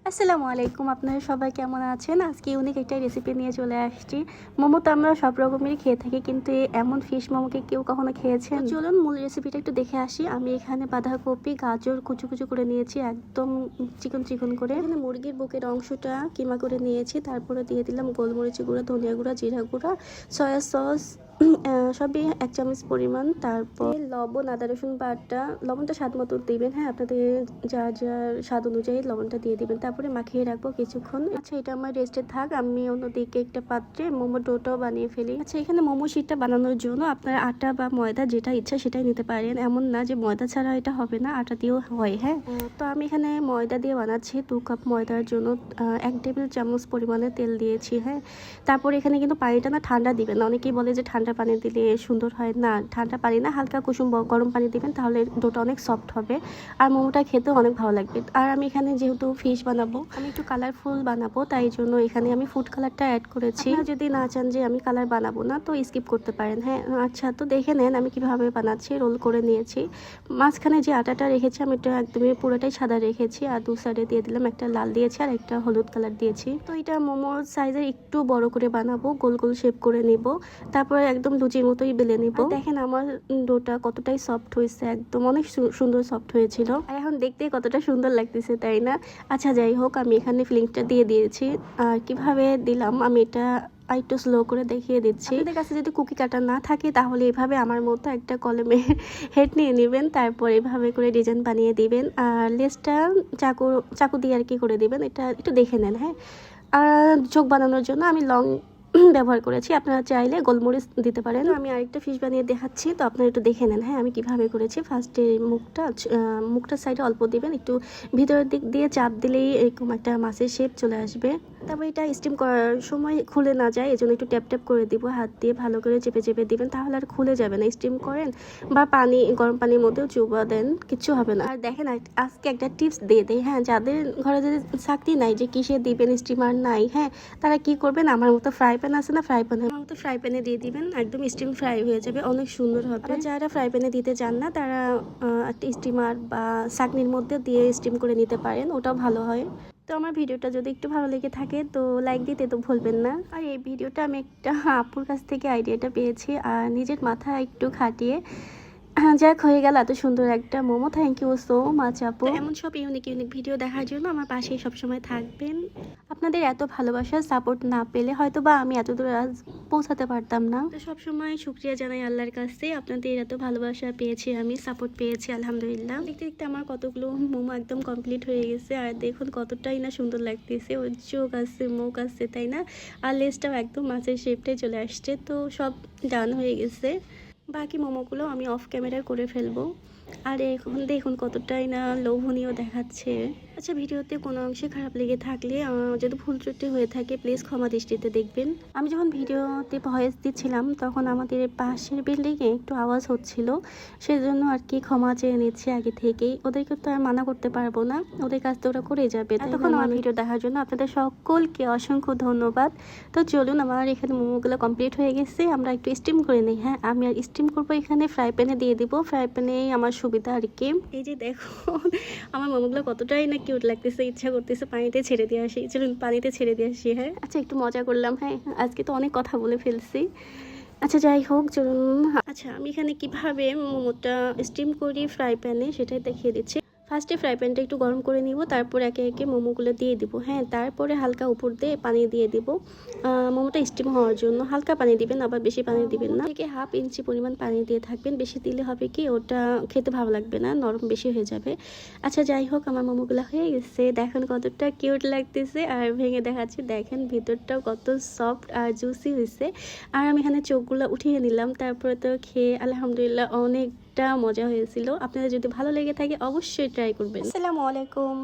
আসসালামু আলাইকুম, আপনারা সবাই কেমন আছেন? আজকে ইউনিক একটা রেসিপি নিয়ে চলে আসছি। মোমো তো আমরা সব রকমেরই খেয়ে থাকি, কিন্তু এমন ফিশ মোমোকে কেউ কখনো খেয়েছেন? চলুন মূল রেসিপিটা একটু দেখে আসি। আমি এখানে বাঁধাকপি, গাজর কুচু কুচু করে নিয়েছি, একদম চিকন চিকন করে। এখানে মুরগির বুকের অংশটা কিমা করে নিয়েছি। তারপরে দিয়ে দিলাম গোলমরিচ গুঁড়া, ধনিয়া গুঁড়া, জিরা গুঁড়া, সয়া সস, সবই 1 চামচ পরিমাণ। তারপর লবণ, আদা রসুন বাটা। লবণটা স্বাদ মতো দিবেন, হ্যাঁ, আপনাদের যার যার স্বাদ অনুযায়ী লবণটা দিয়ে দিবেন। তারপরে মাখিয়ে রাখবো কিছুক্ষণ। আচ্ছা, এটা আমার রেস্টে থাক, আমি অন্যদিকে একটা পাত্রে মোমো ডোটাও বানিয়ে ফেলি। আচ্ছা, এখানে মোমো শিটটা বানানোর জন্য আপনারা আটা বা ময়দা যেটা ইচ্ছা সেটাই নিতে পারেন। এমন না যে ময়দা ছাড়া এটা হবে না, আটা দিয়েও হয়। হ্যাঁ, তো আমি এখানে ময়দা দিয়ে বানাচ্ছি। 2 কাপ ময়দার জন্য 1 টেবিল চামচ পরিমাণে তেল দিয়েছি। হ্যাঁ, তারপর এখানে কিন্তু পানিটা না ঠান্ডা দিবেন না। অনেকেই বলে যে ঠান্ডা পানি দিলে সুন্দর হয় না, ঠান্ডা পানি না, হালকা কুসুম গরম পানি দিবেন, তাহলে ডোটা অনেক সফট হবে আর মোমোটা খেতেও অনেক ভালো লাগবে। আর আমি এখানে যেহেতু ফিশ বানাবো, আমি একটু কালারফুল বানাবো, তাই জন্য এখানে আমি ফুড কালারটা অ্যাড করেছি। যদি না চান যে আমি কালার বানাবো না, তো স্কিপ করতে পারেন। হ্যাঁ, আচ্ছা, তো দেখে নেন আমি কিভাবে বানাচ্ছি। রোল করে নিয়েছি, মাঝখানে যে আটাটা রেখেছি আমি এটা একদমই পুরোটাই সাদা রেখেছি, আর দু সাইডে দিয়ে দিলাম, একটা লাল দিয়েছি আর একটা হলুদ কালার দিয়েছি। তো এটা মোমোর সাইজের একটু বড় করে বানাবো, গোল গোল শেপ করে নিব, তারপরে একদম লুচির মতোই বেলে নিব। দেখেন আমার ডোটা কতটাই সফট হয়েছে, একদম অনেক সুন্দর সফট হয়েছিল। আর এখন দেখতে কতটা সুন্দর লাগতেছে, তাই না? আচ্ছা, যাই হোক, আমি এখানে ফিলিংসটা দিয়ে দিয়েছি। আর কিভাবে দিলাম আমি এটা একটু স্লো করে দেখিয়ে দিচ্ছি। আপনাদের কাছে যদি কুকি কাটার না থাকে, তাহলে এভাবে আমার মতো একটা কলমে হেড নিয়ে নেবেন, তারপর এভাবে করে ডিজাইন বানিয়ে দিবেন। আর লেসটা চাকু দিয়ে আর কি করে দিবেন, এটা একটু দেখে নেন। হ্যাঁ, আর চোখ বানানোর জন্য আমি লং ব্যবহার করেছি, আপনারা চাইলে গোলমরিচ দিতে পারেন। আমি আরেকটা ফিশ বানিয়ে দেখাচ্ছি, তো আপনারা একটু দেখে নেন। হ্যাঁ, আমি কিভাবে করেছি। ফার্স্টে মুখটা সাইডে অল্প দিবেন, একটু ভিতরের দিক দিয়ে চাপ দিলেই এরকম একটা মাছের শেপ চলে আসবে। তারপর এটা স্টিম করার সময় খুলে না যায়, এজন্য একটু ট্যাপ ট্যাপ করে দিব, হাত দিয়ে ভালো করে চেপে চেপে দিবেন, তাহলে আর খুলে যাবে না। স্টিম করেন বা গরম পানির মধ্যেও চুবা দেন, কিচ্ছু হবে না। আর দেখেন, আজকে একটা টিপস দিয়ে দেয়। হ্যাঁ, যাদের ঘরে যদি চাকরি নাই, যে কিসে দিবেন, স্টিমার নাই, হ্যাঁ, তারা কি করবেন, আমার মতো ফ্রাই প্যান আছে না, ফ্রাই প্যানে দিয়ে দিবেন, একদম স্টিম ফ্রাই হয়ে যাবে, অনেক সুন্দর হবে। আর যারা ফ্রাই প্যানে দিতে চান না, তারা একটা স্টিমার বা চাকনির মধ্যে দিয়ে স্টিম করে নিতে পারেন, ওটাও ভালো হয়। তো আমার ভিডিওটা যদি একটু ভালো লেগে থাকে, তো লাইক দিতে তো ভুলবেন না। আর এই ভিডিওটা আমি একটা আপুর কাছ থেকে আইডিয়াটা পেয়েছি, আর নিজের মাথা একটু খাটিয়ে যাক হয়ে গেল এত সুন্দর একটা momo. Thank you so much আপু। এমন সব ইউনিক ভিডিও দেখার জন্য আমার পাশেই সবসময় থাকবেন। আপনাদের এত ভালোবাসা সাপোর্ট না পেলে হয়তো বা আমি এত দূর আজ পৌঁছাতে পারতাম না। তো সবসময় শুক্রিয়া জানাই আল্লাহর কাছে, আপনাদের এত ভালোবাসা পেয়েছি, আমি সাপোর্ট পেয়েছি, আলহামদুলিল্লাহ। দেখতে দেখতে আমার কতগুলো মোমো একদম কমপ্লিট হয়ে গেছে, আর দেখুন কতটাই না সুন্দর লাগতেছে। ওর চোখ আছে, মুখ আছে, তাই না? আর লেজটাও একদম মাছের শেপটাই চলে আসছে। তো সব ডান হয়ে গেছে, বাকি মোমোগুলো আমি অফ ক্যামেরা করে ফেলবো। আর এখন দেখুন কতটাই না লোভনীয় দেখাচ্ছে। আচ্ছা, ভিডিওতে কোনো অংশে খারাপ লেগে থাকলে, যদি ভুল ত্রুটি হয়ে থাকে, প্লিজ ক্ষমা দৃষ্টিতে দেখবেন। আমি যখন ভিডিওতে ভয়েস দিচ্ছিলাম, তখন আমাদের পাশের বিল্ডিংয়ে একটু আওয়াজ হচ্ছিল, সেজন্য আর কি ক্ষমা চেয়ে নিচ্ছি আগে থেকেই। ওদেরকে তো আর মানা করতে পারবো না, ওদের কাজ তো ওরা করে যাবে। তখন আমার ভিডিও দেখার জন্য আপনাদের সকলকে অসংখ্য ধন্যবাদ। তো চলুন, আমার এখানে মোমোগুলো কমপ্লিট হয়ে গেছে, আমরা একটু স্টিম করে নিই। হ্যাঁ, আমি আর স্টিম করবো এখানে ফ্রাই প্যানে দিয়ে দিব, ফ্রাই প্যানে আমার সুবিধা আর কি। এই যে দেখুন আমার মোমোগুলো কতটাই না কিউট লাগতেছে, ইচ্ছা করতেছে পানিতে ছেড়ে দিয়ে আসি। চলুন পানিতে ছেড়ে দিয়ে আসি। হ্যাঁ, আচ্ছা, একটু মজা করলাম। হ্যাঁ, আজকে তো অনেক কথা বলে ফেলছি। আচ্ছা, যাই হোক, চলুন। আচ্ছা, আমি এখানে কিভাবে মোমোটা স্টিম করি ফ্রাই প্যানে সেটাই দেখিয়ে দিচ্ছি। ফার্স্টে ফ্রাই প্যানটা একটু গরম করে নিব, তারপর একে একে মোমোগুলো দিয়ে দিব। হ্যাঁ, তারপরে হালকা উপর দিয়ে পানি দিয়ে দিব মোমোটা স্টিম হওয়ার জন্য। হালকা পানি দিবেন, আবার বেশি পানি দিবেন না। থেকে 1/2 ইঞ্চি পরিমাণ পানি দিয়ে থাকবেন, বেশি দিলে হবে কি ওটা খেতে ভালো লাগবে না, নরম বেশি হয়ে যাবে। আচ্ছা, যাই হোক, আমার মোমোগুলো হয়ে গেছে, দেখেন কতটা কিউট লাগতেছে। আর ভেঙে দেখাচ্ছি, দেখেন ভিতরটাও কত সফট আর জুসি হয়েছে। আর আমি এখানে চোখগুলো উঠিয়ে নিলাম, তারপরে তো খেয়ে আলহামদুলিল্লাহ অনেকটা মজা হয়েছিল। আপনাদের যদি ভালো লেগে থাকে অবশ্যই ট্রাই করবেন। আসসালামু আলাইকুম।